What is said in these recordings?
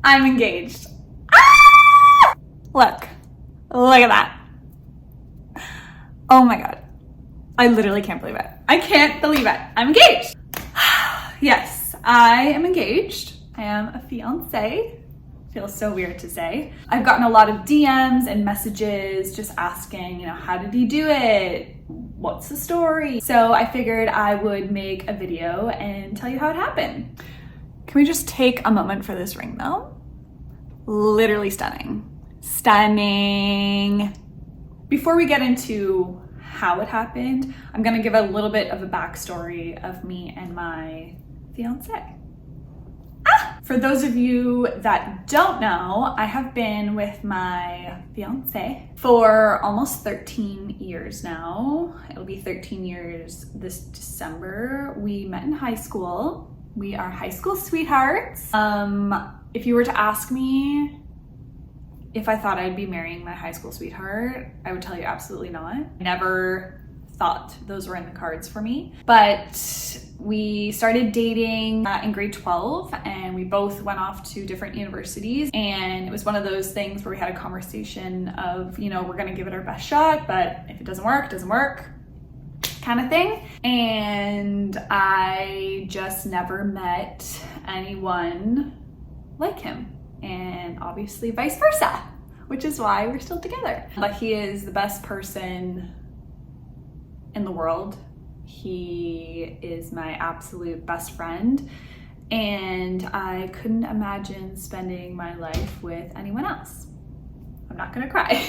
I'm engaged. Ah! Look at that. Oh my God. I literally can't believe it. I can't believe it. I'm engaged. Yes, I am engaged. I am a fiance. Feels so weird to say. I've gotten a lot of DMs and messages just asking, how did he do it? What's the story? So I figured I would make a video and tell you how it happened. Can we just take a moment for this ring though? Literally stunning. Stunning. Before we get into how it happened, I'm gonna give a little bit of a backstory of me and my fiance. For those of you that don't know, I have been with my fiance for almost 13 years now. It'll be 13 years this December. We met in high school. We are high school sweethearts. If you were to ask me if I thought I'd be marrying my high school sweetheart, I would tell you absolutely not. I never thought those were in the cards for me. But we started dating in grade 12 and we both went off to different universities. And it was one of those things where we had a conversation of, we're gonna give it our best shot, but if it doesn't work, it doesn't work kind of thing. And I just never met anyone like him. And obviously vice versa, which is why we're still together. But he is the best person in the world. He is my absolute best friend, and I couldn't imagine spending my life with anyone else. I'm not gonna cry.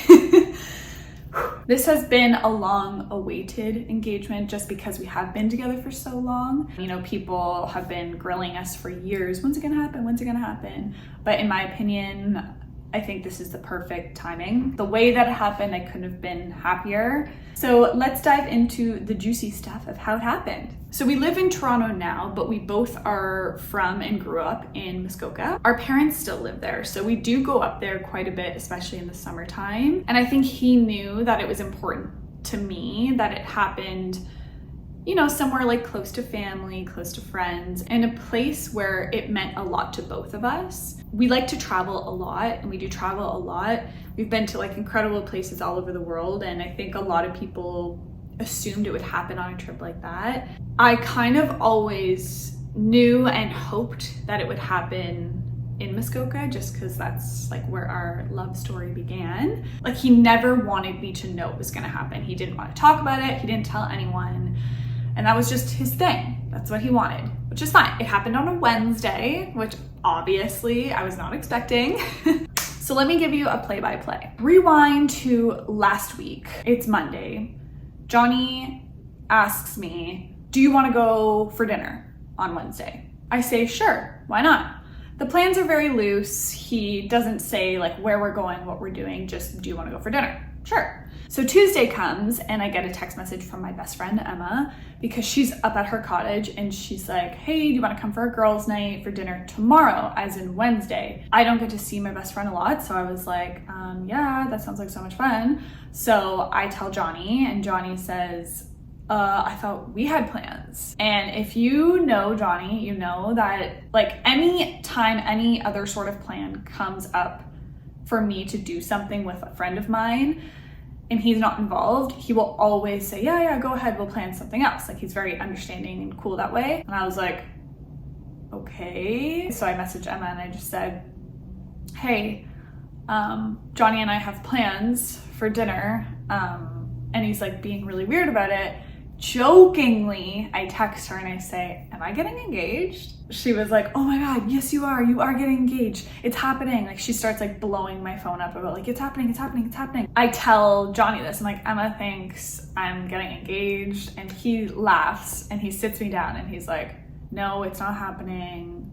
This has been a long-awaited engagement just because we have been together for so long. People have been grilling us for years. When's it gonna happen? When's it gonna happen? But in my opinion, I think this is the perfect timing. The way that it happened, I couldn't have been happier. So let's dive into the juicy stuff of how it happened. So we live in Toronto now, but we both are from and grew up in Muskoka. Our parents still live there, so we do go up there quite a bit, especially in the summertime. And I think he knew that it was important to me that it happened somewhere like close to family, close to friends, and a place where it meant a lot to both of us. We like to travel a lot, and we do travel a lot. We've been to incredible places all over the world, and I think a lot of people assumed it would happen on a trip like that. I kind of always knew and hoped that it would happen in Muskoka just because that's where our love story began. He never wanted me to know it was gonna happen. He didn't want to talk about it. He didn't tell anyone. And that was just his thing. That's what he wanted, which is fine. It happened on a Wednesday, which obviously I was not expecting. So let me give you a play-by-play. Rewind to last week. It's Monday. Johnny asks me, do you want to go for dinner on Wednesday? I say, sure, why not? The plans are very loose. He doesn't say where we're going, what we're doing, just do you want to go for dinner? Sure. So Tuesday comes and I get a text message from my best friend, Emma, because she's up at her cottage and she's like, hey, do you want to come for a girls' night for dinner tomorrow, as in Wednesday? I don't get to see my best friend a lot, so I was like, yeah, that sounds like so much fun. So I tell Johnny and Johnny says, I thought we had plans. And if you know Johnny, you know that any time any other sort of plan comes up for me to do something with a friend of mine and he's not involved, he will always say, yeah, go ahead, we'll plan something else. He's very understanding and cool that way. And I was like, okay. So I messaged Emma and I just said, hey, Johnny and I have plans for dinner. And he's being really weird about it. Jokingly, I text her and I say, am I getting engaged? She was like, oh my God, yes you are getting engaged. It's happening. She starts blowing my phone up about it's happening. I tell Johnny this, and Emma thinks I'm getting engaged, and he laughs and he sits me down and he's like, no, it's not happening.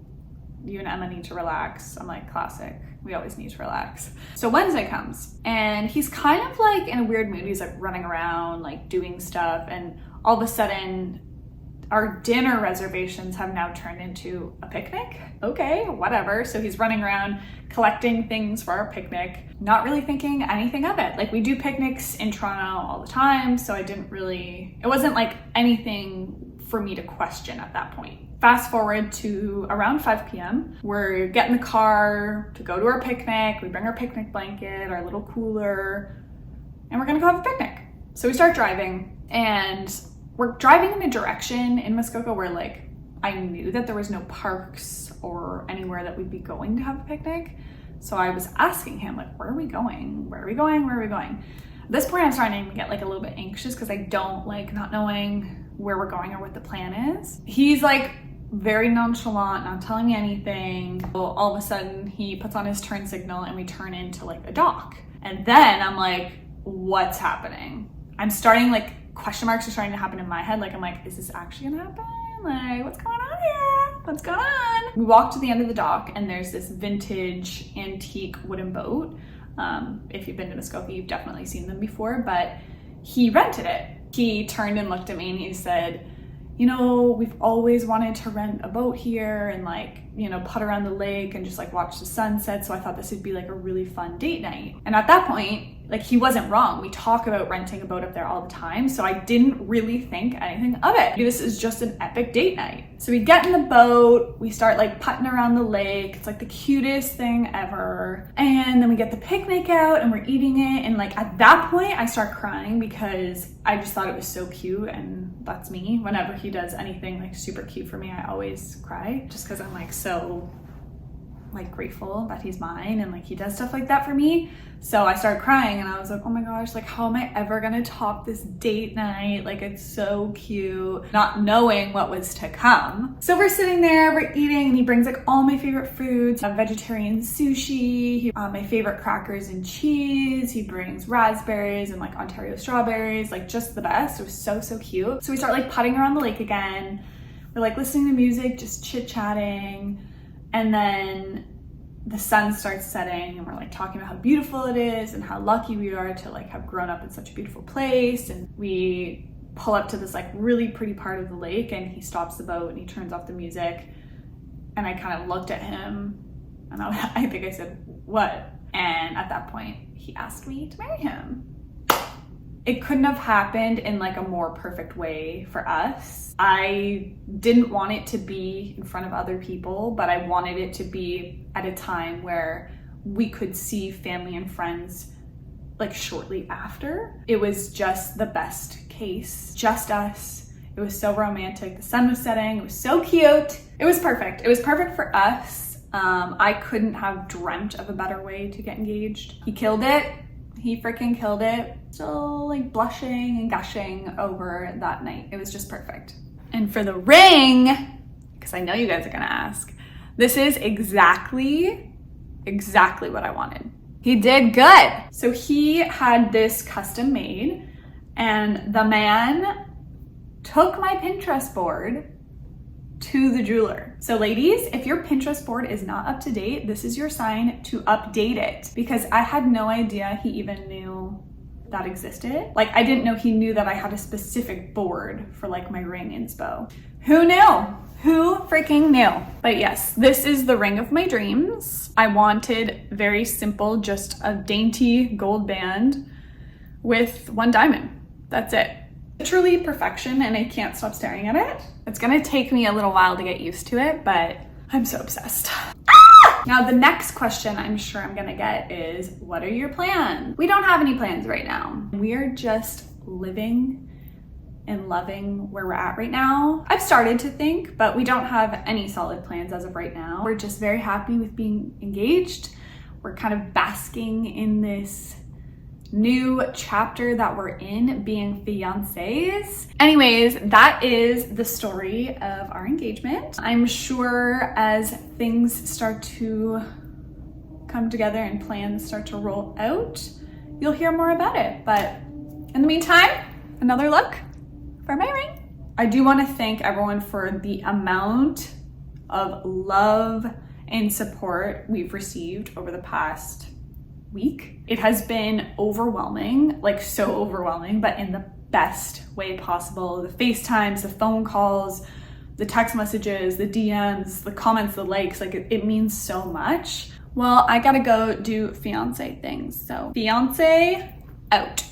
You and Emma need to relax. I'm like, classic. We always need to relax. So Wednesday comes and he's kind of in a weird mood. He's running around, doing stuff. And all of a sudden our dinner reservations have now turned into a picnic. Okay, whatever. So he's running around collecting things for our picnic, not really thinking anything of it. We do picnics in Toronto all the time. So it wasn't anything for me to question at that point. Fast forward to around 5 p.m. We're getting the car to go to our picnic. We bring our picnic blanket, our little cooler, and we're gonna go have a picnic. So we start driving, and we're driving in a direction in Muskoka where like I knew that there was no parks or anywhere that we'd be going to have a picnic. So I was asking him like, where are we going? Where are we going? Where are we going? At this point, I'm starting to get like a little bit anxious because I don't like not knowing where we're going or what the plan is. He's like very nonchalant, not telling me anything. Well, all of a sudden he puts on his turn signal and we turn into like a dock. And then I'm like, what's happening? I'm starting like question marks are starting to happen in my head. Like, I'm like, is this actually gonna happen? Like, what's going on here? What's going on? We walk to the end of the dock and there's this vintage antique wooden boat. If you've been to Muskoka, you've definitely seen them before, but he rented it. He turned and looked at me and he said, you know, we've always wanted to rent a boat here and like, you know, putt around the lake and just like watch the sunset. So I thought this would be like a really fun date night. And at that point, like he wasn't wrong. We talk about renting a boat up there all the time. So I didn't really think anything of it. This is just an epic date night. So we get in the boat, we start like putting around the lake. It's like the cutest thing ever. And then we get the picnic out and we're eating it. And like at that point I start crying because I just thought it was so cute. And that's me. Whenever he does anything like super cute for me, I always cry just because I'm like so like grateful that he's mine and like he does stuff like that for me. So I started crying and I was like, oh my gosh, like how am I ever gonna top this date night? Like it's so cute, not knowing what was to come. So we're sitting there, we're eating, and he brings like all my favorite foods, vegetarian sushi, my favorite crackers and cheese. He brings raspberries and like Ontario strawberries, like just the best. It was so, so cute. So we start like putting around the lake again. We're like listening to music, just chit-chatting. And then the sun starts setting and we're like talking about how beautiful it is and how lucky we are to like have grown up in such a beautiful place. And we pull up to this like really pretty part of the lake and he stops the boat and he turns off the music. And I kind of looked at him and I think I said, what? And at that point he asked me to marry him. It couldn't have happened in like a more perfect way for us. I didn't want it to be in front of other people, but I wanted it to be at a time where we could see family and friends like shortly after. It was just the best case, just us. It was so romantic. The sun was setting. It was so cute. It was perfect. It was perfect for us. I couldn't have dreamt of a better way to get engaged. He killed it. He freaking killed it. Still like blushing and gushing over that night. It was just perfect. And for the ring, because I know you guys are gonna ask, this is exactly what I wanted. He did good. So he had this custom made and the man took my Pinterest board to the jeweler. So ladies, if your Pinterest board is not up to date, this is your sign to update it, because I had no idea he even knew that existed. Like I didn't know he knew that I had a specific board for like my ring inspo. Who knew? Who freaking knew? But yes, this is the ring of my dreams. I wanted very simple, just a dainty gold band with one diamond. That's it. Literally perfection, and I can't stop staring at it. It's gonna take me a little while to get used to it, but I'm so obsessed. Now the next question I'm sure I'm gonna get is, what are your plans? We don't have any plans right now. We're just living and loving where we're at right now. I've started to think, but we don't have any solid plans as of right now. We're just very happy with being engaged. We're kind of basking in this new chapter that we're in, being fiancés. Anyways, that is the story of our engagement. I'm sure as things start to come together and plans start to roll out, you'll hear more about it. But in the meantime, another look for my ring. I do want to thank everyone for the amount of love and support we've received over the past week. It has been overwhelming, like so overwhelming, but in the best way possible. The FaceTimes, the phone calls, the text messages, the DMs, the comments, the likes, like it means so much. Well, I gotta go do fiance things. So fiance out.